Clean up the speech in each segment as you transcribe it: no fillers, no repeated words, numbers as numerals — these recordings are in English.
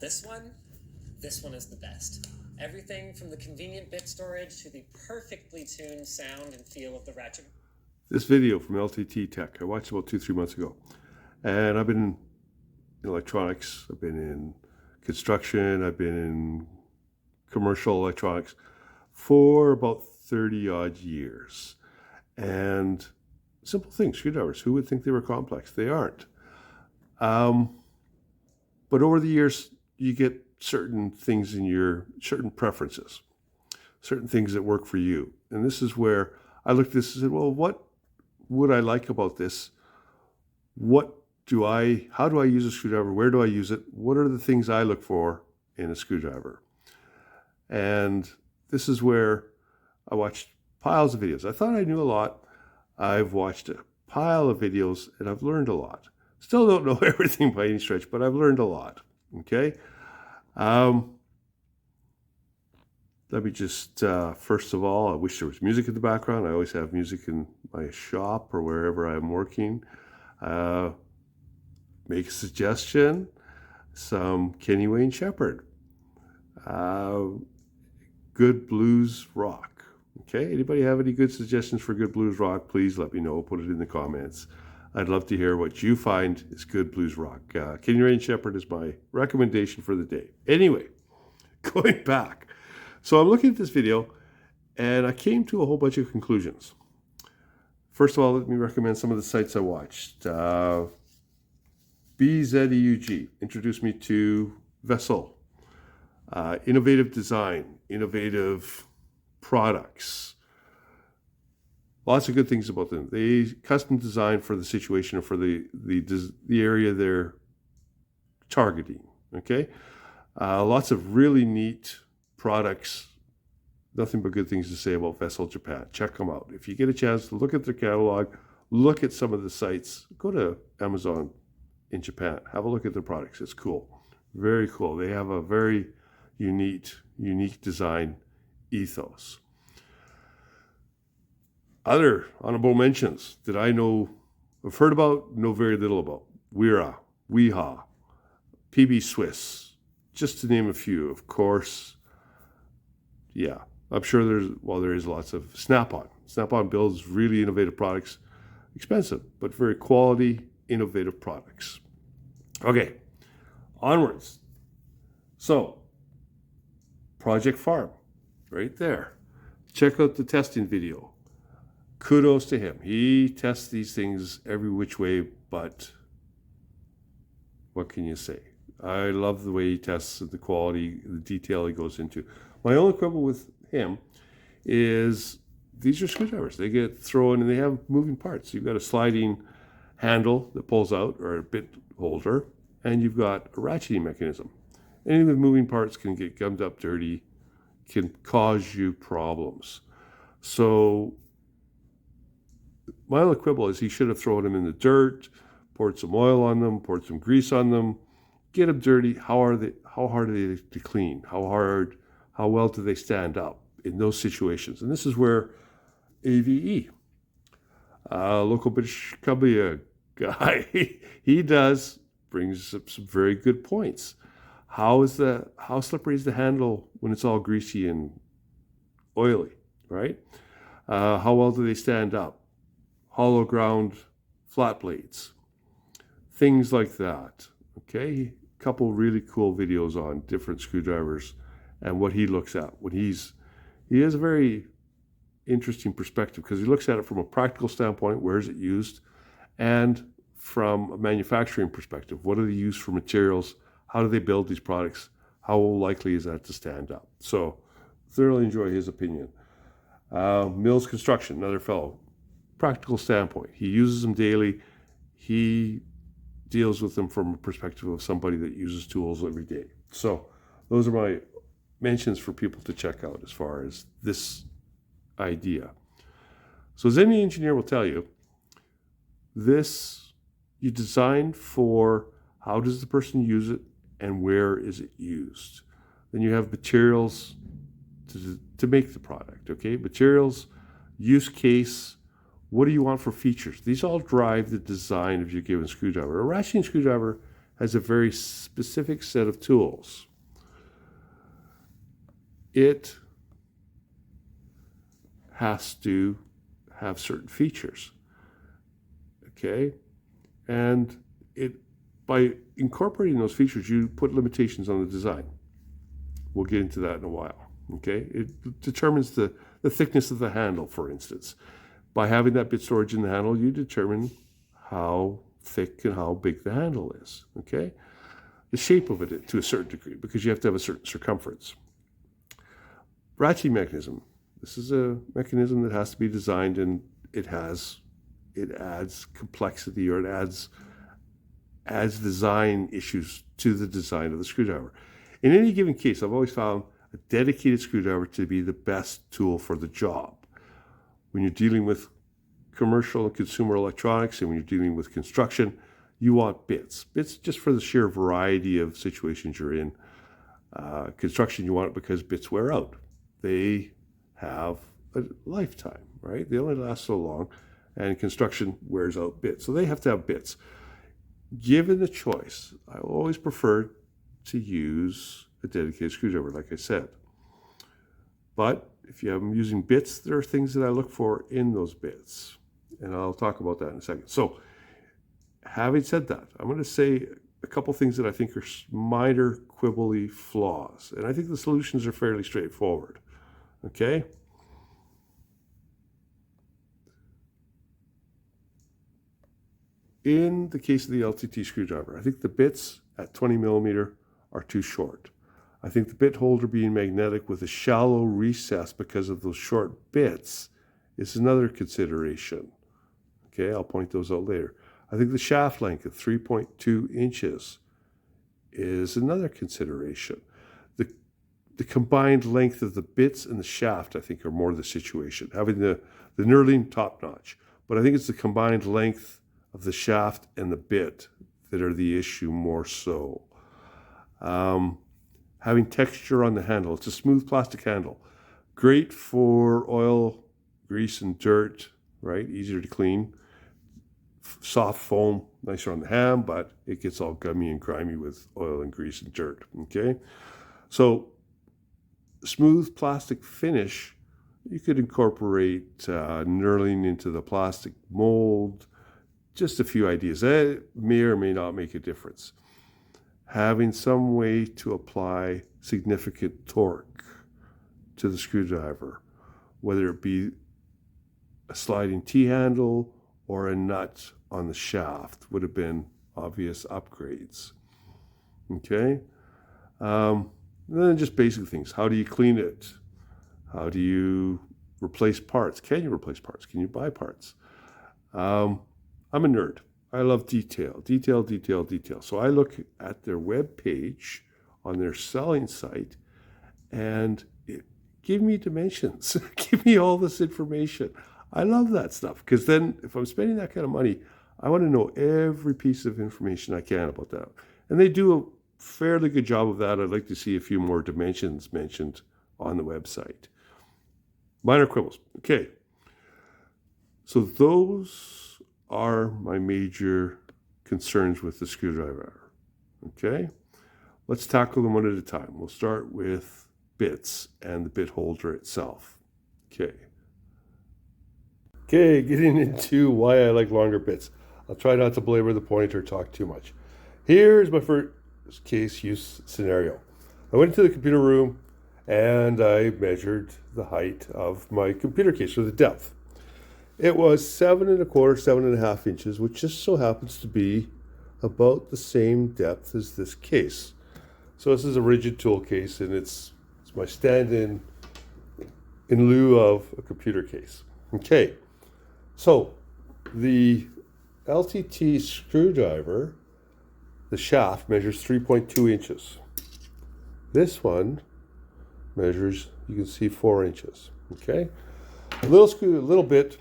this one is the best. Everything from the convenient bit storage to the perfectly tuned sound and feel of the ratchet. This video from LTT Tech, I watched about 2-3 months ago. And I've been in electronics, I've been in construction, I've been in commercial electronics for about 30 odd years. And simple things, screwdrivers, who would think they were complex? They aren't. But over the years, you get certain things in your, certain preferences, certain things that work for you. And this is where I looked at this and said, well, what would I like about this? How do I use a screwdriver? Where do I use it? What are the things I look for in a screwdriver? And this is where I watched piles of videos. I thought I knew a lot. I've watched a pile of videos and I've learned a lot. Still don't know everything by any stretch, but I've learned a lot. Okay. Let me just, first of all, I wish there was music in the background. I always have music in my shop or wherever I'm working. Make a suggestion, some Kenny Wayne Shepherd, good blues rock. Okay, anybody have any good suggestions for good blues rock? Please let me know, put it in the comments. I'd love to hear what you find is good blues rock. Kenny Wayne Shepherd is my recommendation for the day. Anyway, going back. So I'm looking at this video and I came to a whole bunch of conclusions. First of all, let me recommend some of the sites I watched. BZEUG introduced me to Vessel. Innovative design, innovative products. Lots of good things about them. They custom design for the situation or for the area they're targeting. Okay, lots of really neat products. Nothing but good things to say about Vessel Japan. Check them out. If you get a chance to look at their catalog, look at some of the sites, go to Amazon in Japan, have a look at their products. It's cool. Very cool. They have a very unique design ethos. Other honorable mentions that I have heard about, know very little about. Wera, Weha, PB Swiss, just to name a few. Of course, yeah, I'm sure there is lots of Snap-on. Snap-on builds really innovative products, expensive, but very quality, innovative products. Okay, onwards. So, Project Farm, right there. Check out the testing video. Kudos to him. He tests these things every which way, but what can you say? I love the way he tests the quality, the detail he goes into. My only quibble with him is these are screwdrivers. They get thrown and they have moving parts. You've got a sliding handle that pulls out, or a bit holder, and you've got a ratcheting mechanism. Any of the moving parts can get gummed up dirty, can cause you problems. So my only quibble is he should have thrown them in the dirt, poured some oil on them, poured some grease on them, get them dirty. How hard are they to clean? How well do they stand up in those situations? And this is where AVE, local British Columbia guy, he brings up some very good points. How slippery is the handle when it's all greasy and oily, right? How well do they stand up? Hollow ground flat blades, things like that. Okay, a couple really cool videos on different screwdrivers and what he looks at. He has a very interesting perspective because he looks at it from a practical standpoint, where is it used, and from a manufacturing perspective, what are they used for materials, how do they build these products, how likely is that to stand up. So thoroughly enjoy his opinion. Mills Construction, another fellow, practical standpoint. He uses them daily. He deals with them from a perspective of somebody that uses tools every day. So those are my mentions for people to check out as far as this idea. So as any engineer will tell you, this you design for how does the person use it and where is it used. Then you have materials to make the product, okay? Materials, use case, what do you want for features? These all drive the design of your given screwdriver. A ratcheting screwdriver has a very specific set of tools. It has to have certain features, okay? And by incorporating those features, you put limitations on the design. We'll get into that in a while, okay? It determines the thickness of the handle, for instance. By having that bit storage in the handle, you determine how thick and how big the handle is, okay? The shape of it to a certain degree, because you have to have a certain circumference. Ratcheting mechanism. This is a mechanism that has to be designed, and it adds complexity, or it adds design issues to the design of the screwdriver. In any given case, I've always found a dedicated screwdriver to be the best tool for the job. When you're dealing with commercial and consumer electronics, and when you're dealing with construction, you want bits. Bits just for the sheer variety of situations you're in. Construction, you want it because bits wear out. They have a lifetime, right? They only last so long, and construction wears out bits. So they have to have bits. Given the choice, I always prefer to use a dedicated screwdriver, like I said. But if I'm using bits, there are things that I look for in those bits. And I'll talk about that in a second. So, having said that, I'm going to say a couple things that I think are minor quibbly flaws. And I think the solutions are fairly straightforward. Okay? In the case of the LTT screwdriver, I think the bits at 20 millimeter are too short. I think the bit holder being magnetic with a shallow recess because of those short bits is another consideration. Okay, I'll point those out later. I think the shaft length of 3.2 inches is another consideration. The combined length of the bits and the shaft, I think, are more the situation. Having the knurling top notch, but I think it's the combined length of the shaft and the bit that are the issue more so. Having texture on the handle. It's a smooth plastic handle. Great for oil, grease, and dirt, right? Easier to clean. Soft foam, nicer on the hand, but it gets all gummy and grimy with oil and grease and dirt, okay? So, smooth plastic finish, you could incorporate knurling into the plastic mold. Just a few ideas. That may or may not make a difference. Having some way to apply significant torque to the screwdriver, whether it be a sliding T-handle or a nut on the shaft, would have been obvious upgrades. Okay? And then just basic things. How do you clean it? How do you replace parts? Can you replace parts? Can you buy parts? I'm a nerd. I love detail, detail, detail, detail. So I look at their web page on their selling site and give me dimensions. Give me all this information. I love that stuff because then if I'm spending that kind of money, I want to know every piece of information I can about that. And they do a fairly good job of that. I'd like to see a few more dimensions mentioned on the website. Minor quibbles. Okay. So those are my major concerns with the screwdriver. Okay? Let's tackle them one at a time. We'll start with bits and the bit holder itself. Okay. Okay, getting into why I like longer bits. I'll try not to belabor the point or talk too much. Here's my first case use scenario. I went into the computer room and I measured the height of my computer case, or the depth. It was 7.25, 7.5 inches, which just so happens to be about the same depth as this case. So this is a rigid tool case, and it's my stand-in in lieu of a computer case. Okay, so the LTT screwdriver, the shaft measures 3.2 inches. This one measures, you can see, 4 inches. Okay, a little bit.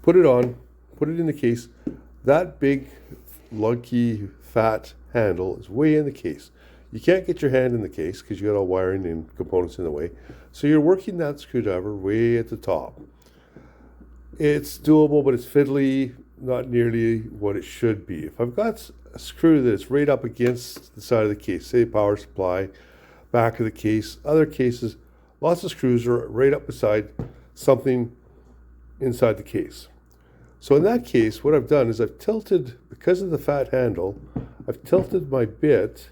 Put it on, put it in the case. That big, lunky, fat handle is way in the case. You can't get your hand in the case because you got all wiring and components in the way. So you're working that screwdriver way at the top. It's doable, but it's fiddly. not nearly what it should be. If I've got a screw that's right up against the side of the case, say power supply, back of the case, other cases, lots of screws are right up beside something inside the case. So in that case, what I've done is I've tilted, because of the fat handle, I've tilted my bit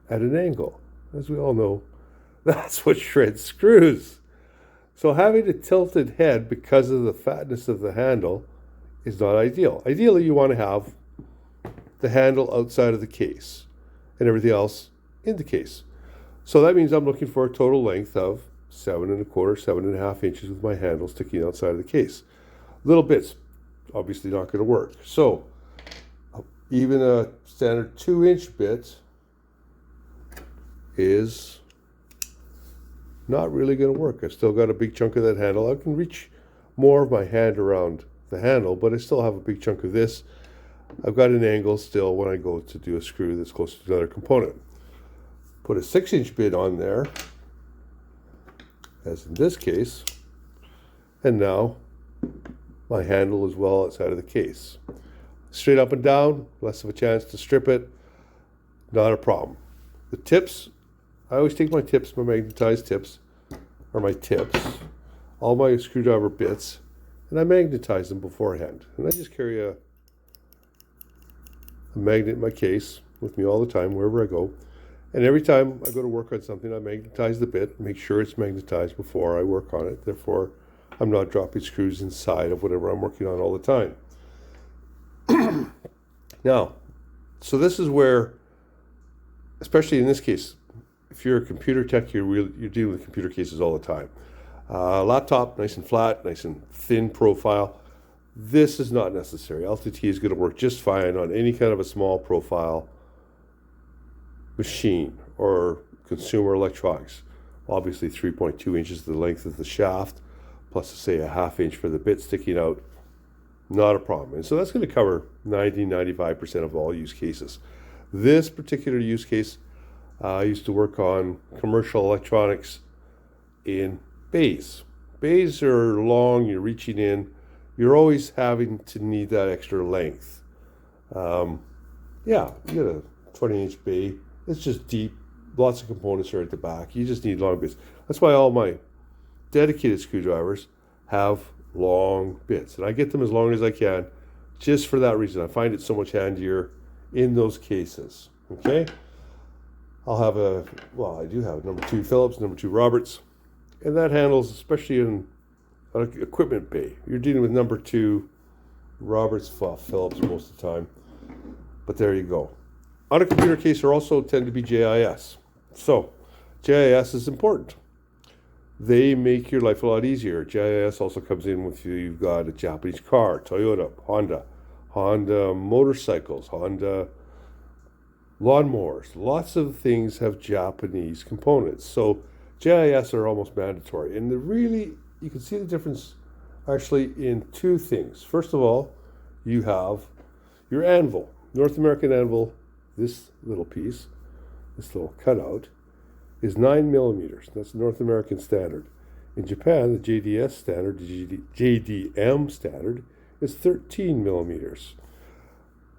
at an angle. As we all know, that's what shreds screws. So having a tilted head because of the fatness of the handle is not ideal. Ideally, you want to have the handle outside of the case and everything else in the case. So that means I'm looking for a total length of 7¼ 7½ inches with my handle sticking outside of the case. Little bits, obviously not going to work. So even a standard 2-inch bit is not really going to work. I've still got a big chunk of that handle. I can reach more of my hand around the handle, but I still have a big chunk of this. I've got an angle still when I go to do a screw that's close to another component. Put a 6-inch bit on there, as in this case, and now my handle is well outside of the case. Straight up and down, less of a chance to strip it, not a problem. The tips, I always take my tips, my magnetized tips, or my tips, all my screwdriver bits, and I magnetize them beforehand. And I just carry a magnet in my case with me all the time, wherever I go. And every time I go to work on something, I magnetize the bit, make sure it's magnetized before I work on it. Therefore, I'm not dropping screws inside of whatever I'm working on all the time. Now, so this is where, especially in this case, if you're a computer tech, you're dealing with computer cases all the time. Laptop, nice and flat, nice and thin profile. This is not necessary. LTT is going to work just fine on any kind of a small profile machine or consumer electronics. Obviously 3.2 inches is the length of the shaft, plus say a 1/2 inch for the bit sticking out. Not a problem. And so that's going to cover 90-95% of all use cases. This particular use case, I used to work on commercial electronics in bays. Bays are long, you're reaching in, you're always having to need that extra length. Yeah, you get a 20-inch bay. It's just deep. Lots of components are at the back. You just need long bits. That's why all my dedicated screwdrivers have long bits. And I get them as long as I can just for that reason. I find it so much handier in those cases. Okay? I'll have I do have number 2 Phillips, number 2 Roberts. And that handles, especially in an equipment bay. You're dealing with number 2 Roberts, Phillips most of the time. But there you go. On a computer case, there also tend to be JIS. So, JIS is important. They make your life a lot easier. JIS also comes in with you've got a Japanese car, Toyota, Honda motorcycles, Honda lawnmowers. Lots of things have Japanese components. So, JIS are almost mandatory. And you can see the difference actually in 2 things. First of all, you have your anvil. North American anvil, this little piece, this little cutout, is 9 millimeters. That's the North American standard. In Japan, the JDS standard, the JDM standard, is 13 millimeters.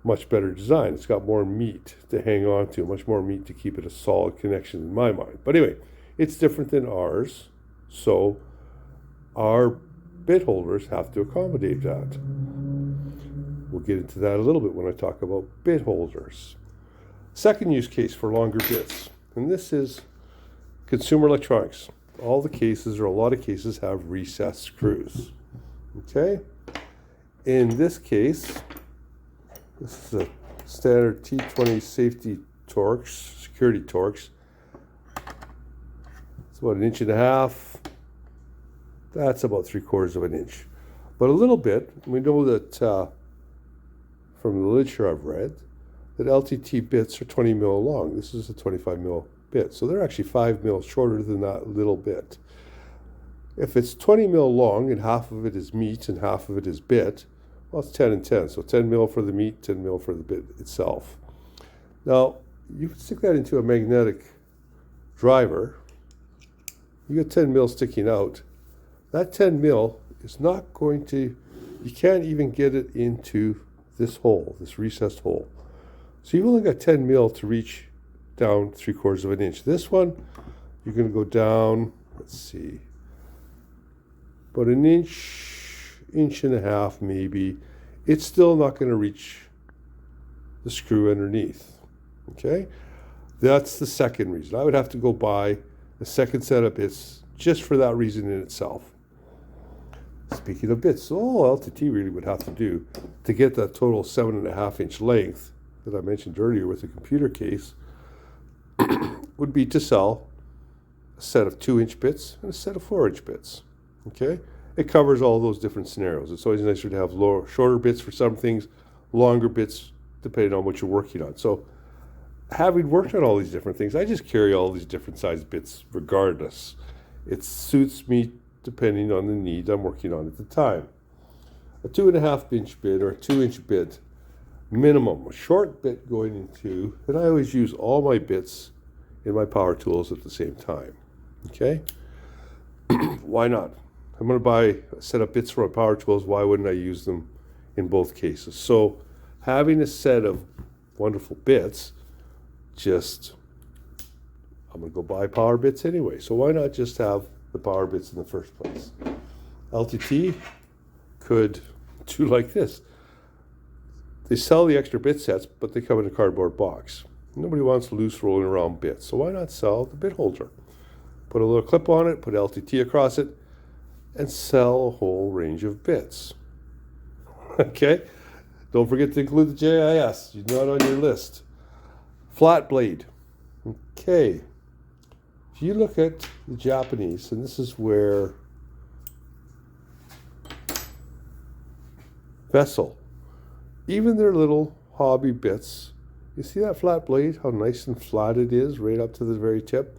Much better design. It's got more meat to hang on to, much more meat to keep it a solid connection in my mind. But anyway, it's different than ours, so our bit holders have to accommodate that. We'll get into that a little bit when I talk about bit holders. Second use case for longer bits, and this is consumer electronics. All the cases, or a lot of cases, have recessed screws. Okay? In this case, this is a standard T20 safety Torx, security Torx. It's about 1.5 inches. That's about 3/4 inch. But a little bit, we know that from the literature I've read, that LTT bits are 20 mil long. This is a 25 mil bit. So they're actually 5 mil shorter than that little bit. If it's 20 mil long and half of it is meat and half of it is bit, well, it's 10 and 10. So 10 mil for the meat, 10 mil for the bit itself. Now, you can stick that into a magnetic driver. You get 10 mil sticking out. That 10 mil is not going to you can't even get it into this hole, this recessed hole. So you've only got 10 mil to reach down 3/4 of an inch. This one, you're going to go down, let's see, about an inch, inch and a half maybe. It's still not going to reach the screw underneath. Okay? That's the second reason. I would have to go buy a second set of bits just for that reason in itself. Speaking of bits, all LTT really would have to do to get that total 7.5 inch length that I mentioned earlier with the computer case would be to sell a set of 2-inch bits and a set of 4-inch bits. Okay? It covers all those different scenarios. It's always nicer to have shorter bits for some things, longer bits depending on what you're working on. So having worked on all these different things, I just carry all these different size bits regardless. It suits me depending on the need I'm working on at the time. A 2.5-inch bit or a 2-inch bit minimum, a short bit going into, and I always use all my bits in my power tools at the same time. Okay? Why not? I'm going to buy a set of bits for my power tools. Why wouldn't I use them in both cases? So having a set of wonderful bits, I'm going to go buy power bits anyway. So why not just have the power bits in the first place? LTT could do like this. They sell the extra bit sets, but they come in a cardboard box. Nobody wants loose rolling around bits. So why not sell the bit holder? Put a little clip on it, put LTT across it, and sell a whole range of bits. Okay? Don't forget to include the JIS. You're not on your list. Flat blade. Okay. If you look at the Japanese, and this is where Vessel, even their little hobby bits, you see that flat blade, how nice and flat it is right up to the very tip?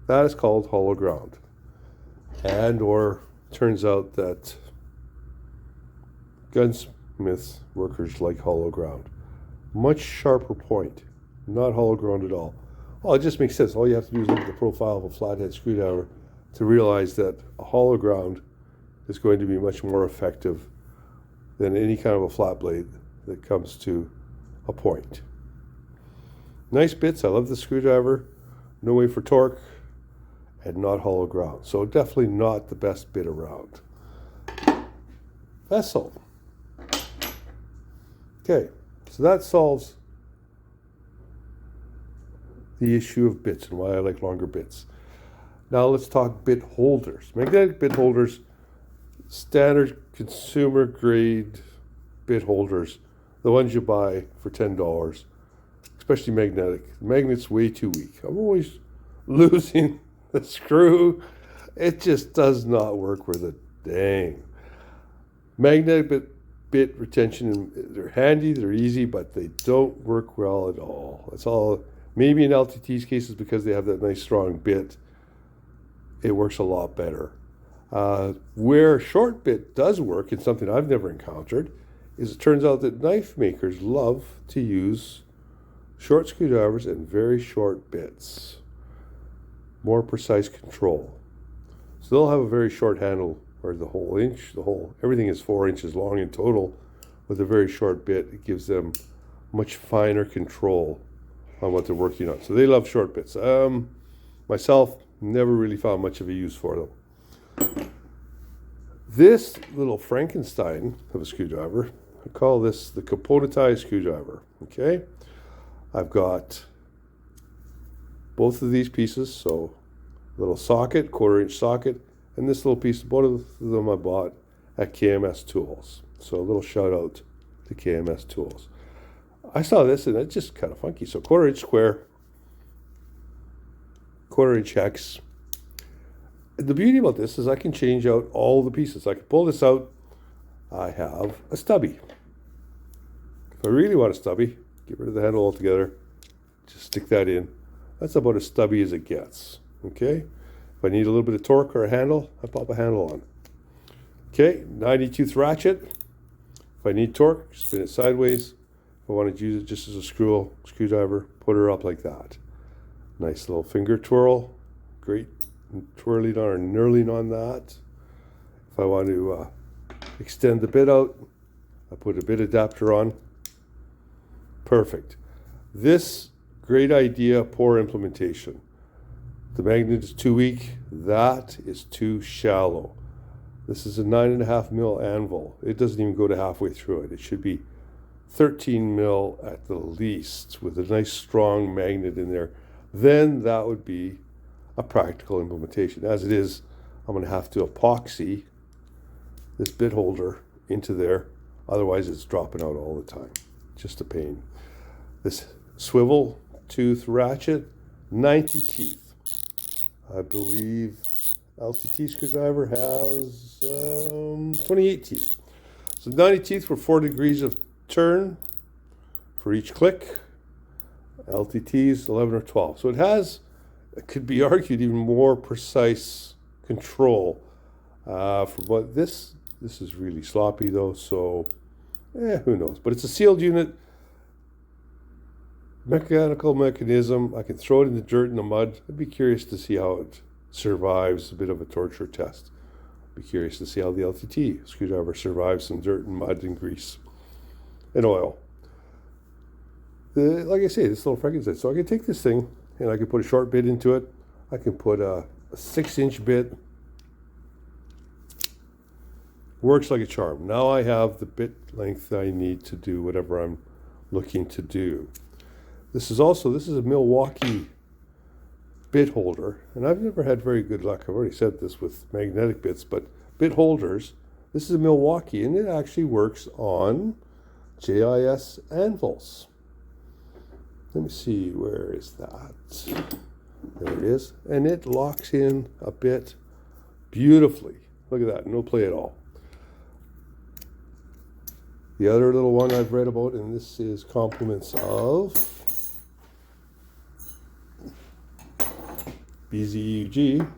That is called hollow ground. And or turns out that gunsmith workers like hollow ground. Much sharper point, not hollow ground at all. Well, it just makes sense. All you have to do is look at the profile of a flathead screwdriver to realize that a hollow ground is going to be much more effective than any kind of a flat blade that comes to a point. Nice bits. I love the screwdriver. No way for torque and not hollow ground. So definitely not the best bit around. Vessel. Okay, so that solves the issue of bits and why I like longer bits. Now let's talk bit holders. Magnetic bit holders, standard consumer grade bit holders, the ones you buy for $10, especially magnetic. The magnet's way too weak. I'm always losing the screw. It just does not work worth a dang. Magnetic bit retention, they're handy, they're easy, but they don't work well at all. That's all. Maybe in LTT's cases, because they have that nice strong bit, it works a lot better. Where short bit does work, and something I've never encountered, is it turns out that knife makers love to use short screwdrivers and very short bits. More precise control. So they'll have a very short handle, or the whole inch, everything is 4 inches long in total. With a very short bit, it gives them much finer control on what they're working on. So they love short bits. Myself, never really found much of a use for them. This little Frankenstein of a screwdriver, I call this the componentized screwdriver. Okay, I've got both of these pieces, so little socket, 1/4-inch socket, and this little piece, both of them I bought at KMS Tools. So a little shout out to KMS Tools. I saw this and it's just kind of funky. So 1/4-inch square, 1/4-inch hex. The beauty about this is I can change out all the pieces. I can pull this out. I have a stubby. If I really want a stubby, get rid of the handle altogether. Just stick that in. That's about as stubby as it gets. Okay. If I need a little bit of torque or a handle, I pop a handle on. Okay, 90-tooth ratchet. If I need torque, spin it sideways. If I want to use it just as a screwdriver, put her up like that. Nice little finger twirl. Great twirling on or knurling on that. If I want to extend the bit out. I put a bit adapter on. Perfect. This, great idea, poor implementation. The magnet is too weak. That is too shallow. This is a 9.5 mil anvil. It doesn't even go to halfway through it. It should be 13 mil at the least with a nice strong magnet in there. Then that would be a practical implementation. As it is, I'm going to have to epoxy this bit holder into there. Otherwise it's dropping out all the time. Just a pain. This swivel tooth ratchet, 90 teeth. I believe LTT Screwdriver has 28 teeth. So 90 teeth for 4 degrees of turn for each click. LTT's 11 or 12. So it could be argued, even more precise control. For what this is really sloppy though, so who knows. But it's a sealed unit, mechanical mechanism. I can throw it in the dirt and the mud. I'd be curious to see how it survives a bit of a torture test. Be curious to see how the LTT screwdriver survives some dirt and mud and grease and oil. Like I say, this little Frankenstein. So I can take this thing and I can put a short bit into it. I can put a 6-inch bit. Works like a charm. Now I have the bit length I need to do whatever I'm looking to do. This is a Milwaukee bit holder, and I've never had very good luck. I've already said this with magnetic bits, but bit holders. This is a Milwaukee, and it actually works on JIS anvils. Let me see, where is that? There it is. And it locks in a bit beautifully. Look at that, no play at all. The other little one I've read about, and this is compliments of BZUG.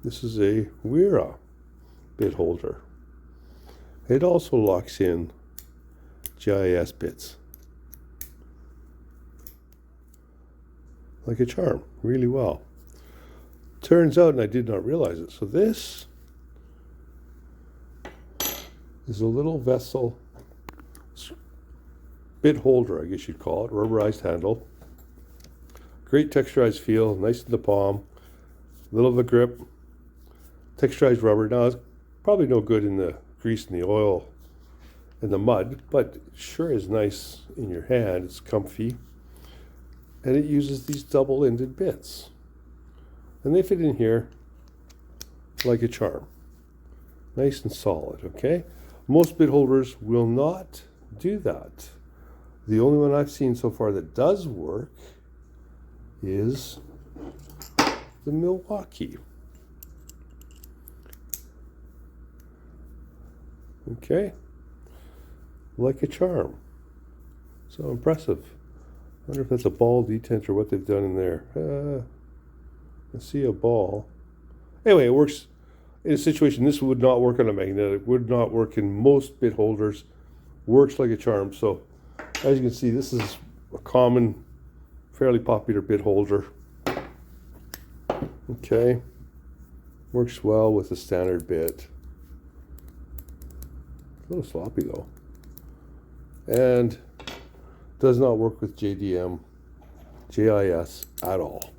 This is a Wera bit holder. It also locks in GIS bits. Like a charm, really well. Turns out, and I did not realize it, so this is a little vessel bit holder, I guess you'd call it, rubberized handle. Great texturized feel, nice in the palm, little of a grip, texturized rubber. Now it's probably no good in the grease and the oil and the mud, but it sure is nice in your hand. It's comfy. And it uses these double-ended bits. And they fit in here like a charm. Nice and solid, okay? Most bit holders will not do that. The only one I've seen so far that does work is the Milwaukee. Okay? Like a charm. So impressive. I wonder if that's a ball detent or what they've done in there. I see a ball. Anyway, it works in a situation. This would not work on a magnetic, would not work in most bit holders. Works like a charm. So as you can see, this is a common, fairly popular bit holder. Okay. Works well with a standard bit. A little sloppy though. And does not work with JDM, JIS at all.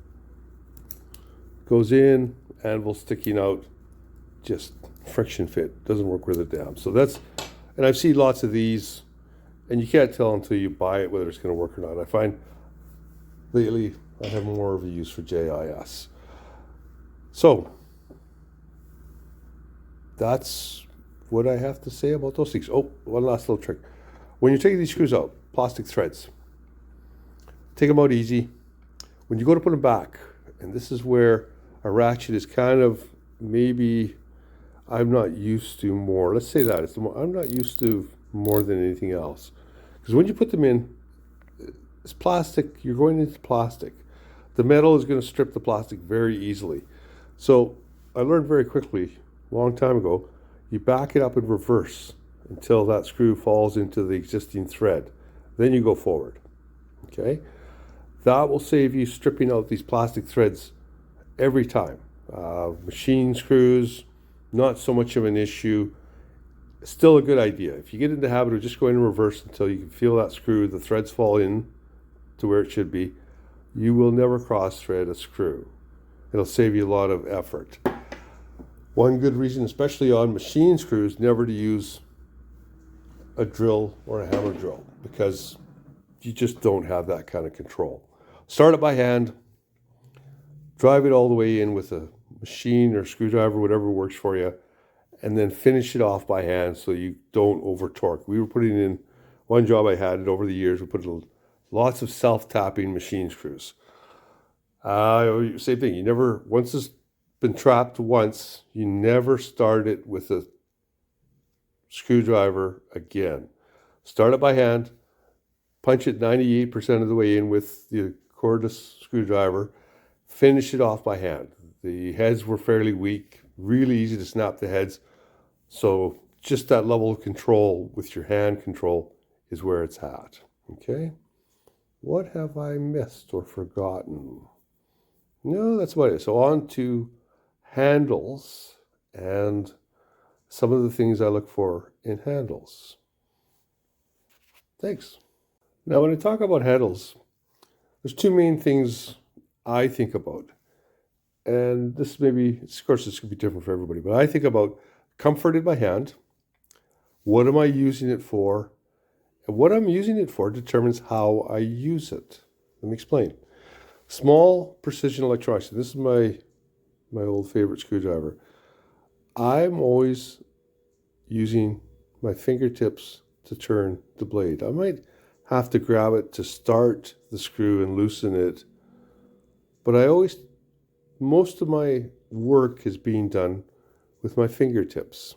Goes in, anvil sticking out, just friction fit. Doesn't work with a damn. So that's, and I've seen lots of these, and you can't tell until you buy it whether it's going to work or not. I find lately I have more of a use for JIS. So that's what I have to say about those things. Oh, one last little trick. When you're taking these screws out, plastic threads, take them out easy. When you go to put them back, and this is where a ratchet is kind of maybe I'm not used to more. Let's say that. I'm not used to more than anything else. Because when you put them in, it's plastic. You're going into plastic. The metal is going to strip the plastic very easily. So I learned very quickly, a long time ago, you back it up in reverse until that screw falls into the existing thread. Then you go forward. Okay? That will save you stripping out these plastic threads every time. Machine screws, not so much of an issue. still a good idea. If you get in the habit of just going in reverse until you can feel that screw, the threads fall in to where it should be, you will never cross thread a screw. It'll save you a lot of effort. One good reason, especially on machine screws, never to use a drill or a hammer drill, because you just don't have that kind of control. Start it by hand, drive it all the way in with a machine or screwdriver, whatever works for you, and then finish it off by hand so you don't over torque. We were putting in, one job I had over the years, we put lots of self-tapping machine screws. Same thing, you never, once it's been trapped once, you never start it with a screwdriver again. Start it by hand, punch it 98% of the way in with the cordless screwdriver, finish it off by hand. The heads were fairly weak, really easy to snap the heads, so just that level of control with your hand control is where it's at. Okay, what have I missed or forgotten? No, that's about it. So on to handles and some of the things I look for in handles. Thanks. Now, when I talk about handles, there's two main things I think about. And this maybe, of course, this could be different for everybody, but I think about comfort in my hand. What am I using it for? And what I'm using it for determines how I use it. Let me explain. Small precision electronics. This is my old favorite screwdriver. I'm always using my fingertips to turn the blade. I might have to grab it to start the screw and loosen it, but most of my work is being done with my fingertips.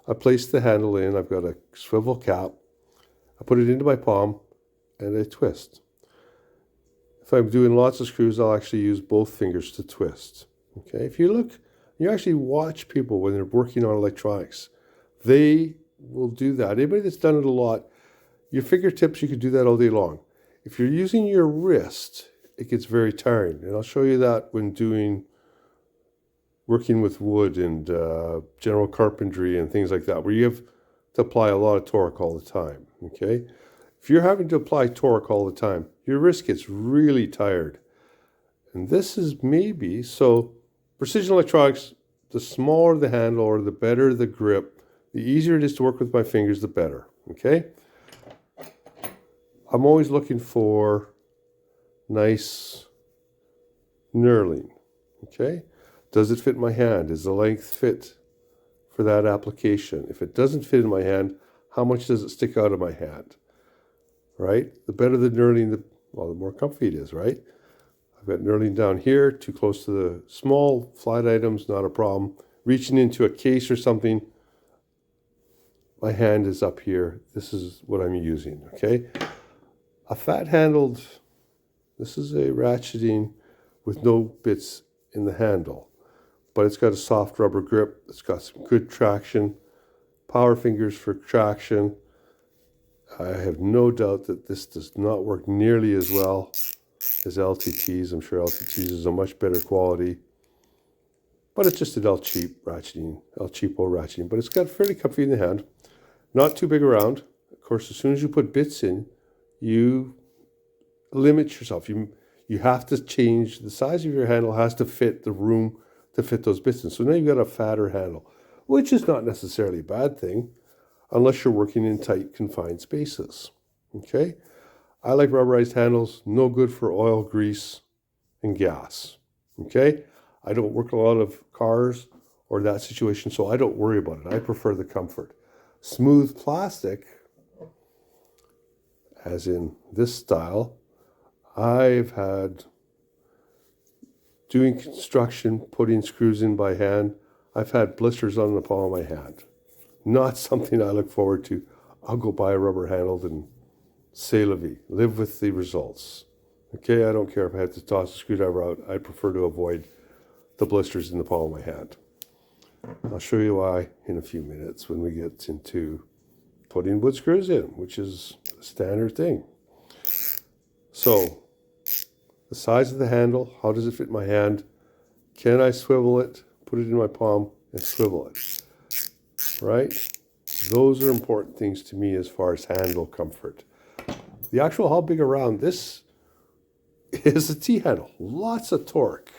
I place the handle in, I've got a swivel cap, I put it into my palm, and I twist. If I'm doing lots of screws, I'll actually use both fingers to twist. Okay, if you look, you actually watch people when they're working on electronics, they will do that. Anybody that's done it a lot, your fingertips, you could do that all day long. If you're using your wrist, it gets very tiring. And I'll show you that when working with wood and general carpentry and things like that, where you have to apply a lot of torque all the time, okay? If you're having to apply torque all the time, your wrist gets really tired. And this is maybe, so precision electronics, the smaller the handle or the better the grip, the easier it is to work with my fingers, the better, okay? I'm always looking for nice knurling, okay? Does it fit my hand? Is the length fit for that application? If it doesn't fit in my hand, how much does it stick out of my hand, right? The better the knurling, the more comfy it is, right? I've got knurling down here, too close to the small flat items, not a problem. Reaching into a case or something, my hand is up here. This is what I'm using, okay? A fat-handled, this is a ratcheting with no bits in the handle, but it's got a soft rubber grip. It's got some good traction, power fingers for traction. I have no doubt that this does not work nearly as well as LTTs. I'm sure LTTs is a much better quality, but it's just an El Cheapo ratcheting, but it's got fairly comfy in the hand. Not too big around. Of course, as soon as you put bits in, you limit yourself. You have to change the size of your handle, has to fit the room to fit those bits in. So now you've got a fatter handle, which is not necessarily a bad thing unless you're working in tight, confined spaces. Okay? I like rubberized handles, no good for oil, grease, and gas. Okay? I don't work a lot of cars or that situation, so I don't worry about it. I prefer the comfort. Smooth plastic, as in this style, I've had doing construction, putting screws in by hand, I've had blisters on the palm of my hand. Not something I look forward to. I'll go buy a rubber handled and c'est la vie. Live with the results. Okay, I don't care if I have to toss a screwdriver out. I prefer to avoid the blisters in the palm of my hand. I'll show you why in a few minutes when we get into putting wood screws in, which is a standard thing. So, the size of the handle, how does it fit my hand? Can I swivel it, put it in my palm, and swivel it? Right? Those are important things to me as far as handle comfort. The actual how big around, this is a T-handle. Lots of torque.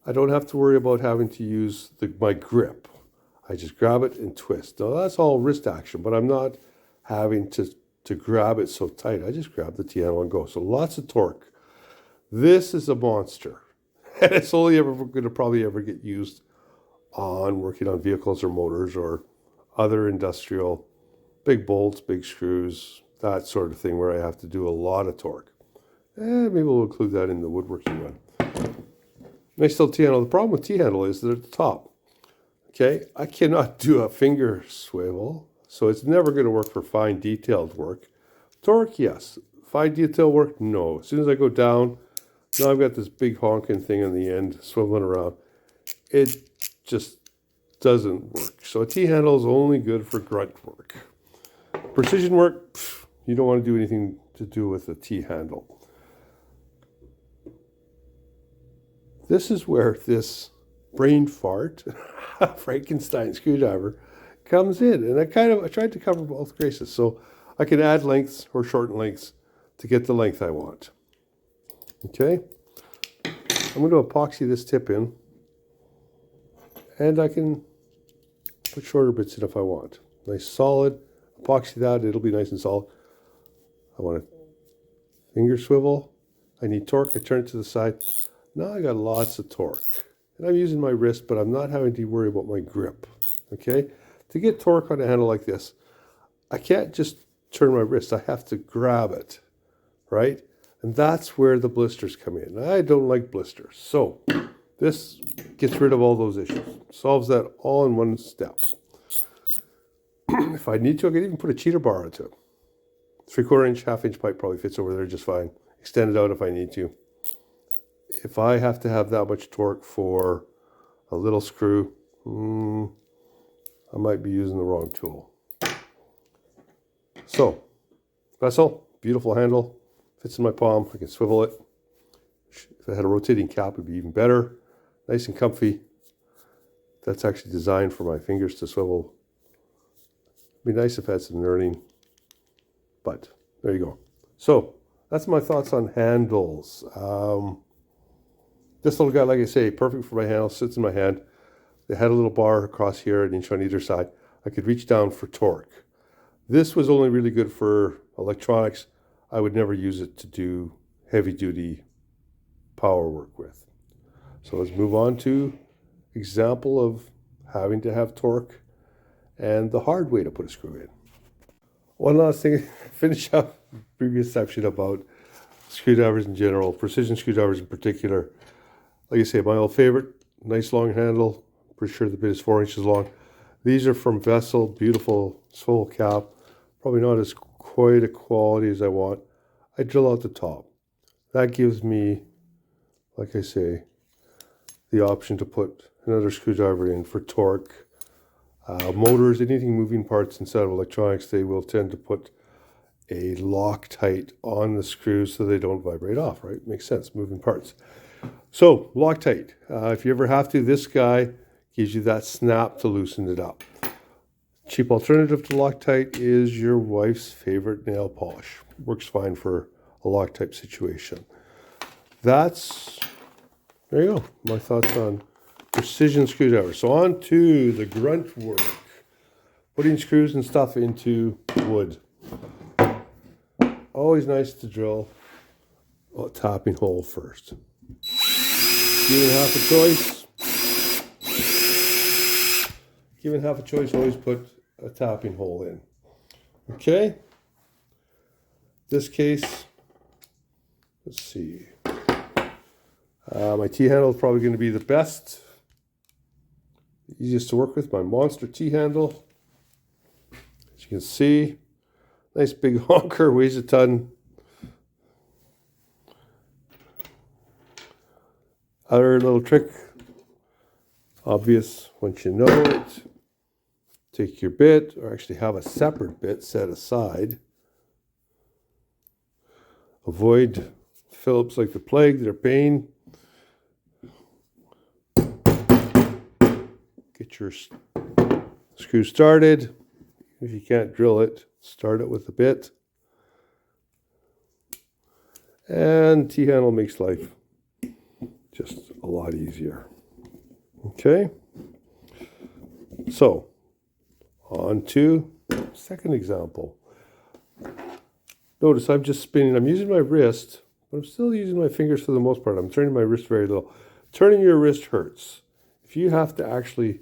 I don't have to worry about having to use my grip. I just grab it and twist. Now that's all wrist action, but I'm not having to grab it so tight. I just grab the T-handle and go. So lots of torque. This is a monster. And it's only ever going to probably ever get used on working on vehicles or motors or other industrial, big bolts, big screws, that sort of thing where I have to do a lot of torque. And maybe we'll include that in the woodworking one. Nice little T-handle. The problem with T-handle is that at the top, okay, I cannot do a finger swivel, so it's never going to work for fine detailed work. Torque, yes. Fine detail work, no. As soon as I go down, now I've got this big honking thing on the end, swiveling around. It just doesn't work. So a T-handle is only good for grunt work. Precision work, you don't want to do anything to do with a T-handle. This is where this brain fart, Frankenstein screwdriver, comes in. And I tried to cover both bases. So I can add lengths or shorten lengths to get the length I want. Okay. I'm going to epoxy this tip in. And I can put shorter bits in if I want. Nice solid. Epoxy that, it'll be nice and solid. I want a finger swivel. I need torque. I turn it to the side. Now I got lots of torque. And I'm using my wrist, but I'm not having to worry about my grip. Okay? To get torque on a handle like this, I can't just turn my wrist. I have to grab it. Right? And that's where the blisters come in. I don't like blisters. So this gets rid of all those issues. Solves that all in one step. If I need to, I can even put a cheater bar onto it. 3/4 inch, 1/2 inch pipe probably fits over there just fine. Extend it out if I need to. If I have to have that much torque for a little screw, I might be using the wrong tool. So, vessel, beautiful handle, fits in my palm. I can swivel it. If I had a rotating cap, it would be even better. Nice and comfy. That's actually designed for my fingers to swivel. It'd be nice if it had some knurling, but there you go. So, that's my thoughts on handles. This little guy, like I say, perfect for my handle, sits in my hand. They had a little bar across here, an inch on either side. I could reach down for torque. This was only really good for electronics. I would never use it to do heavy-duty power work with. So let's move on to example of having to have torque and the hard way to put a screw in. One last thing, finish up the previous section about screwdrivers in general, precision screwdrivers in particular. Like I say, my old favorite, nice long handle. Pretty sure the bit is 4 inches long. These are from Vessel, beautiful swivel cap. Probably not as quite a quality as I want. I drill out the top. That gives me, like I say, the option to put another screwdriver in for torque. Motors, anything moving parts inside of electronics, they will tend to put a Loctite on the screws so they don't vibrate off, right? Makes sense, moving parts. So, Loctite. If you ever have to, this guy gives you that snap to loosen it up. Cheap alternative to Loctite is your wife's favorite nail polish. Works fine for a Loctite situation. There you go, my thoughts on precision screwdrivers. So on to the grunt work. Putting screws and stuff into wood. Always nice to drill a tapping hole first. Given half a choice, always put a tapping hole in. Okay. This case, let's see. My T-handle is probably going to be the best. Easiest to work with, my monster T-handle. As you can see, nice big honker, weighs a ton. Other little trick, obvious once you know it. Take your bit, or actually have a separate bit set aside. Avoid Phillips like the plague, they're a pain. Get your screw started. If you can't drill it, start it with a bit. And T-handle makes life just a lot easier. Okay, so on to second example. Notice I'm just spinning. I'm using my wrist, but I'm still using my fingers for the most part. I'm turning my wrist very little. Turning your wrist hurts. If you have to actually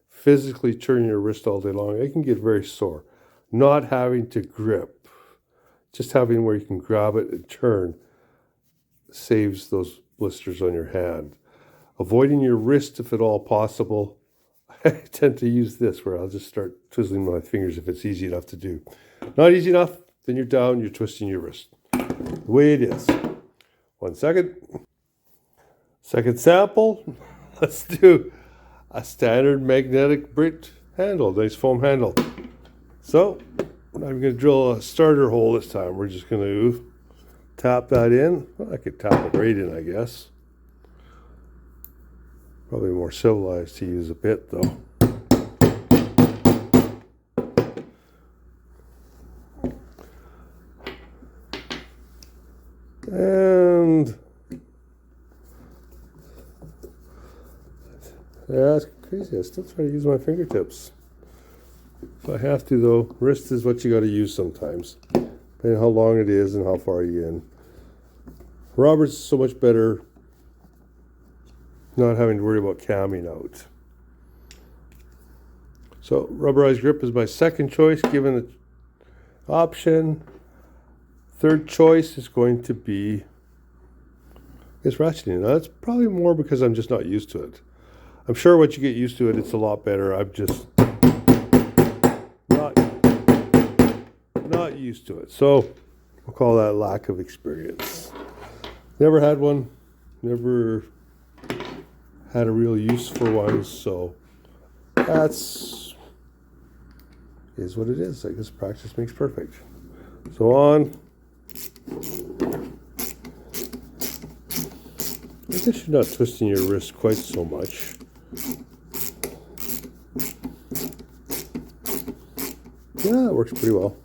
physically turn your wrist all day long, it can get very sore. Not having to grip, just having where you can grab it and turn saves those blisters on your hand. Avoiding your wrist if at all possible. I tend to use this where I'll just start twizzling my fingers if it's easy enough to do. Not easy enough, then you're down, you're twisting your wrist. The way it is. 1 second. Second sample. Let's do a standard magnetic Brit handle, nice foam handle. So, I'm going to drill a starter hole this time. We're just going to tap that in. Well, I could tap it right in, I guess. Probably more civilized to use a bit, though. And yeah, that's crazy. I still try to use my fingertips. If I have to, though, wrist is what you got to use sometimes, depending on how long it is and how far you're in. Rubber's so much better, not having to worry about camming out. So rubberized grip is my second choice, given the option. Third choice is going to be this ratcheting. Now that's probably more because I'm just not used to it. I'm sure once you get used to it, it's a lot better. I'm just not used to it. So we'll call that lack of experience. Never had one, never had a real use for one, so that's is what it is. I guess practice makes perfect. So on. I guess you're not twisting your wrist quite so much. Yeah, that works pretty well.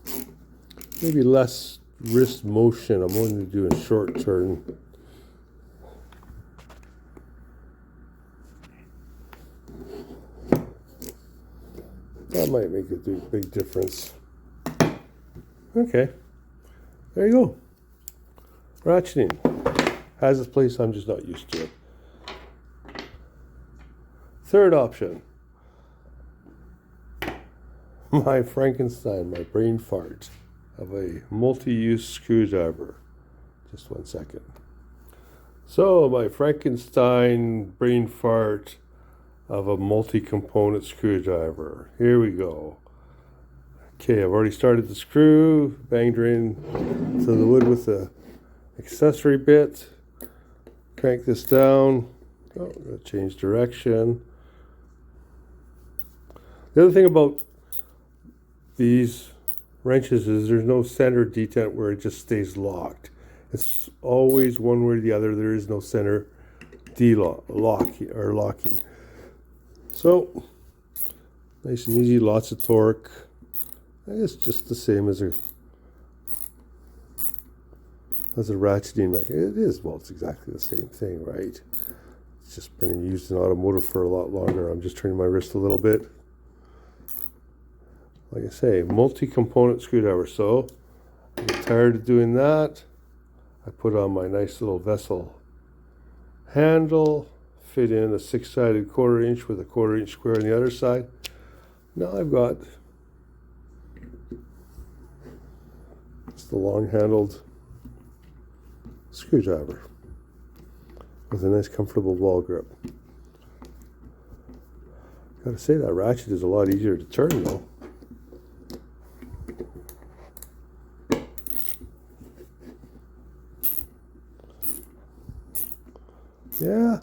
Maybe less wrist motion. I'm only doing short turn. That might make a big difference. Okay, there you go. Ratcheting has its place. I'm just not used to it. Third option. My Frankenstein, my brain fart of a multi-use screwdriver. Just 1 second. So my Frankenstein brain fart of a multi-component screwdriver. Here we go. Okay, I've already started the screw, banged her in to the wood with the accessory bit. Crank this down. Oh, I'm going to change direction. The other thing about these wrenches is there's no center detent where it just stays locked. It's always one way or the other. There is no center locking. So nice and easy, lots of torque. It's just the same as a ratcheting mechanism. It is, well, it's exactly the same thing, right? It's just been used in automotive for a lot longer. I'm just turning my wrist a little bit. Like I say, multi-component screwdriver. So I get tired of doing that. I put on my nice little vessel handle, fit in a 6-sided 1/4 inch with a 1/4 inch square on the other side. Now I've got the long-handled screwdriver with a nice comfortable ball grip. Gotta say, that ratchet is a lot easier to turn though. Yeah,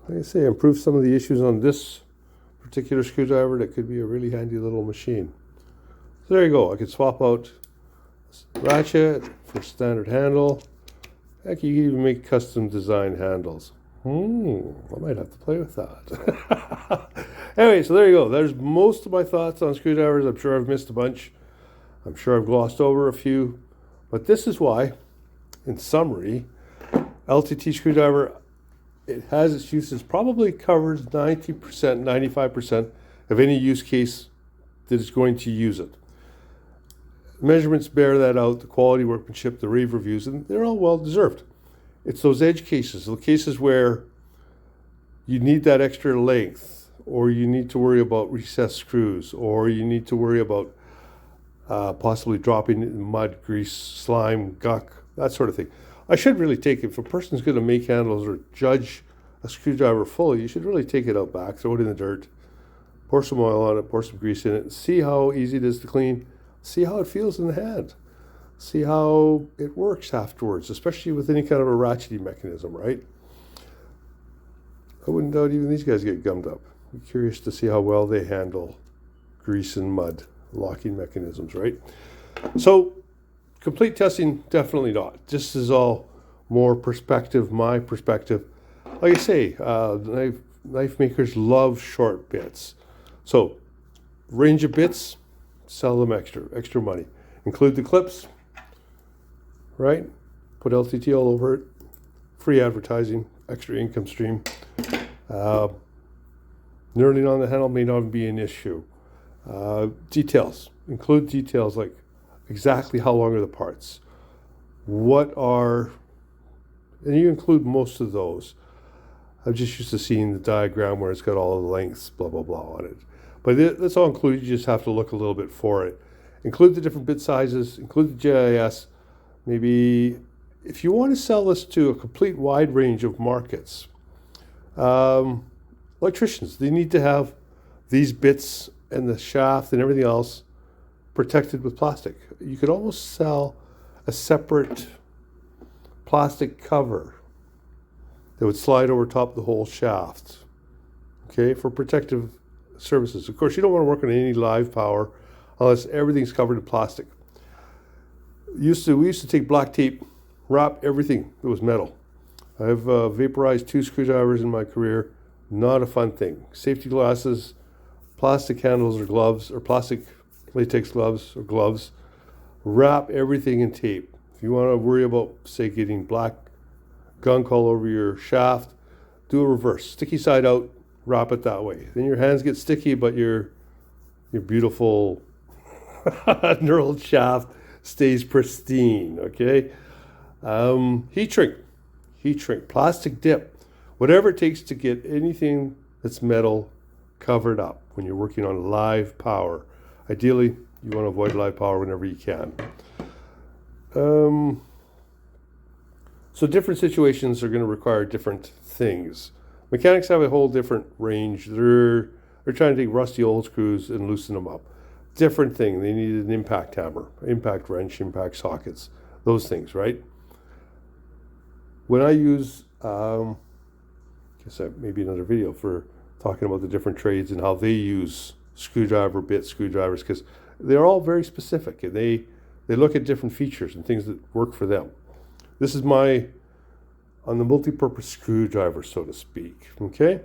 like I say, improve some of the issues on this particular screwdriver. That could be a really handy little machine. So there you go. I could swap out ratchet for standard handle. Heck, you can even make custom design handles. I might have to play with that. Anyway, so there you go. There's most of my thoughts on screwdrivers. I'm sure I've missed a bunch. I'm sure I've glossed over a few. But this is why, in summary, LTT screwdriver, it has its uses, probably covers 90%, 95% of any use case that is going to use it. Measurements bear that out, the quality, workmanship, the rave reviews, and they're all well deserved. It's those edge cases, the cases where you need that extra length, or you need to worry about recessed screws, or you need to worry about possibly dropping in mud, grease, slime, guck, that sort of thing. I should really take it, if a person's going to make handles or judge a screwdriver fully, you should really take it out back, throw it in the dirt, pour some oil on it, pour some grease in it, and see how easy it is to clean, see how it feels in the hand, see how it works afterwards, especially with any kind of a ratcheting mechanism, right? I wouldn't doubt even these guys get gummed up. I'm curious to see how well they handle grease and mud locking mechanisms, right? So, complete testing, definitely not. This is all more perspective, my perspective. Like I say, knife makers love short bits. So, range of bits, sell them extra money. Include the clips, right? Put LTT all over it. Free advertising, extra income stream. Knurling on the handle may not be an issue. Details, include details like exactly how long are the parts, and you include most of those. I'm just used to seeing the diagram where it's got all the lengths, blah, blah, blah on it. But that's all included, you just have to look a little bit for it. Include the different bit sizes, include the GIS. Maybe if you want to sell this to a complete wide range of markets, electricians, they need to have these bits and the shaft and everything else protected with plastic. You could almost sell a separate plastic cover that would slide over top of the whole shaft, okay, for protective services. Of course, you don't want to work on any live power unless everything's covered in plastic. We used to take black tape, wrap everything that was metal. I've vaporized 2 screwdrivers in my career. Not a fun thing. Safety glasses, plastic handles or gloves, or plastic latex gloves or gloves. Wrap everything in tape. If you want to worry about, say, getting black gunk all over your shaft, do a reverse. Sticky side out, wrap it that way. Then your hands get sticky, but your beautiful knurled shaft stays pristine, okay? Heat shrink, plastic dip, whatever it takes to get anything that's metal covered up when you're working on live power. Ideally, you want to avoid live power whenever you can. So different situations are going to require different things. Mechanics have a whole different range. They're trying to take rusty old screws and loosen them up. Different thing. They need an impact hammer, impact wrench, impact sockets, those things, right? When I use, guess that may be another video for talking about the different trades and how they use screwdrivers, because they're all very specific and they look at different features and things that work for them. This is on the multi-purpose screwdriver, so to speak, okay?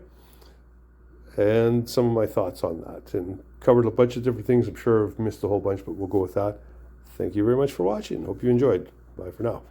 And some of my thoughts on that, and covered a bunch of different things. I'm sure I've missed a whole bunch, but we'll go with that. Thank you very much for watching. Hope you enjoyed. Bye for now.